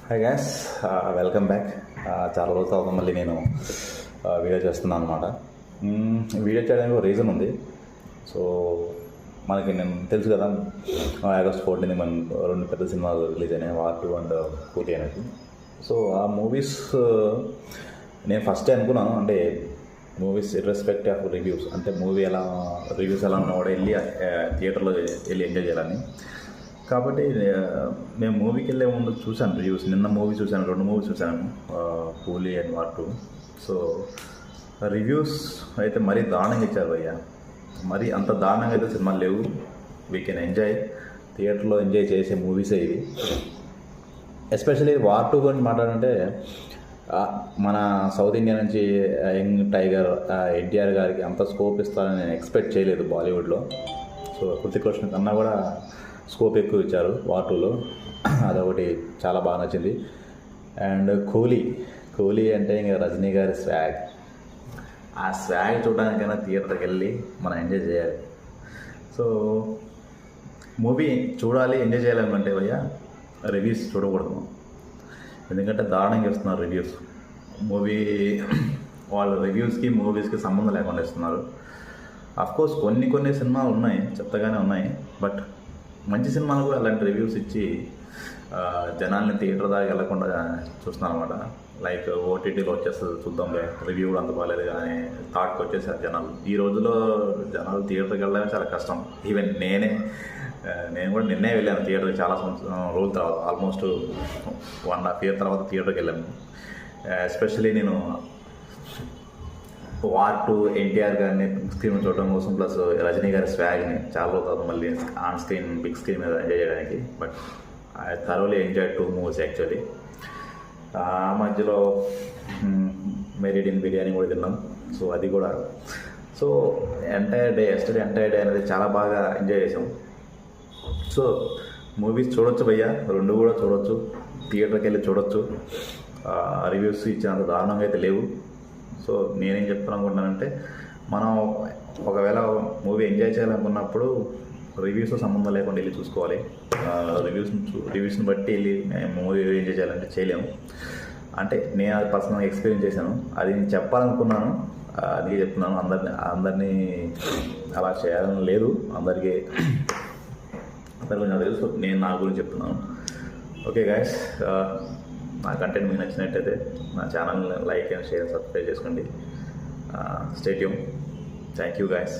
Hi gas, welcome back. చాలా రోజుల తర్వాత మళ్ళీ నేను వీడియో చేస్తున్నాను అనమాట. వీడియో చేయడానికి ఒక రీజన్ ఉంది. సో మనకి నేను తెలుసు కదా, ఆగస్ట్ 14 మన రెండు పెద్ద సినిమాలు రిలీజ్ అయినాయి, వార్ 2 అండ్ కూలీ అనేది. సో ఆ మూవీస్ నేను ఫస్టే అనుకున్నాను, అంటే మూవీస్ ఇర్రెస్పెక్ట్ ఆఫ్ రివ్యూస్, అంటే మూవీ ఎలా రివ్యూస్ ఎలా ఉన్నా కూడా వెళ్ళి థియేటర్లో వెళ్ళి ఎంజాయ్ చేయాలని. కాబట్టి మేము మూవీకి వెళ్ళే ముందు చూశాను రివ్యూస్. నిన్న మూవీ చూశాను, 2 మూవీస్ చూశాను, కూలీ అండ్ వార్ 2. సో రివ్యూస్ అయితే మరీ దారుణంగా ఇచ్చారు భయ్య. మరి అంత దారుణంగా అయితే సినిమాలు లేవు. వీ కెన్ ఎంజాయ్, థియేటర్లో ఎంజాయ్ చేసే మూవీసే ఇవి. ఎస్పెషల్లీ వార్ 2 గురించి మాట్లాడంటే, మన సౌత్ ఇండియా నుంచి యంగ్ టైగర్ ఎన్టీఆర్ గారికి అంత స్కోప్ ఇస్తారని నేను ఎక్స్పెక్ట్ చేయలేదు బాలీవుడ్లో. సో హృతిక్ రోషన్ కన్నా కూడా స్కోప్ ఎక్కువ ఇచ్చారు వార్ 2లో. అదొకటి చాలా బాగా నచ్చింది. అండ్ కూలీ అంటే ఇంకా రజనీ గారి స్వాగ్. ఆ స్వాగ్ చూడడానికైనా థియేటర్కి వెళ్ళి మనం ఎంజాయ్ చేయాలి. సో మూవీ చూడాలి, ఎంజాయ్ చేయాలనుకుంటే భయ్య రివ్యూస్ చూడకూడదు. ఎందుకంటే దారుణంగా ఇస్తున్నారు రివ్యూస్. మూవీ వాళ్ళ రివ్యూస్కి మూవీస్కి సంబంధం లేకుండా ఇస్తున్నారు. అఫ్కోర్స్ కొన్ని సినిమాలు ఉన్నాయి, చెత్తగానే ఉన్నాయి, బట్ మంచి సినిమాలు కూడా అలాంటి రివ్యూస్ ఇచ్చి జనాల్ని థియేటర్ దాకా వెళ్లకుండా చూస్తున్నాను అనమాట. లైక్ ఓటీటీలో వచ్చేస్తుంది చూద్దాంలే, రివ్యూ కూడా అంత బాగాలేదు కానీ థాట్కి వచ్చేసారు జనాలు. ఈ రోజుల్లో జనాలు థియేటర్కి వెళ్ళడమే చాలా కష్టం. ఈవెన్ నేను కూడా నిన్నే వెళ్ళాను థియేటర్కి, చాలా రోజుల తర్వాత, ఆల్మోస్ట్ 1.5 year తర్వాత థియేటర్కి వెళ్ళాను. ఎస్పెషల్లీ నేను వార్ 2 ఎన్టీఆర్ గారిని స్క్రీన్ చూడడం కోసం, ప్లస్ రజనీ గారి స్వాగ్ని చాలా రోజులు మళ్ళీ ఆన్ స్క్రీన్ బిగ్ స్క్రీన్ మీద ఎంజాయ్ చేయడానికి. But I thoroughly enjoy 2 movies actually. ఆ మధ్యలో మెరిడిన్ బిర్యానీ కూడా తిన్నాం. సో అది కూడా, సో ఎస్టర్డే ఎంటైర్ డే అనేది చాలా బాగా ఎంజాయ్ చేసాం. సో మూవీస్ చూడొచ్చు భయ్య, 2 కూడా చూడొచ్చు, థియేటర్కి వెళ్ళి చూడొచ్చు. రివ్యూస్ ఇచ్చినంత దారుణంగా అయితే లేవు. సో నేనేం చెప్తాను అనుకుంటున్నానంటే, మనం ఒకవేళ మూవీ ఎంజాయ్ చేయాలనుకున్నప్పుడు రివ్యూస్తో సంబంధం లేకుండా వెళ్ళి చూసుకోవాలి. రివ్యూస్ని బట్టి వెళ్ళి మూవీ ఎంజాయ్ చేయాలంటే చేయలేము. అంటే నేను అది పర్సనల్గా ఎక్స్పీరియన్స్ చేశాను, అది నేను చెప్పాలనుకున్నాను, అందుకే చెప్తున్నాను. అందరినీ అలా చేయాలని లేదు, అందరికీ నాకు తెలుసు, నేను నా గురించి చెప్తున్నాను. ఓకే గైస్, నా కంటెంట్ మీకు నచ్చినట్టయితే నా ఛానల్ని లైక్ అండ్ షేర్, సబ్స్క్రైబ్ చేసుకోండి. Stay tune. Thank you guys.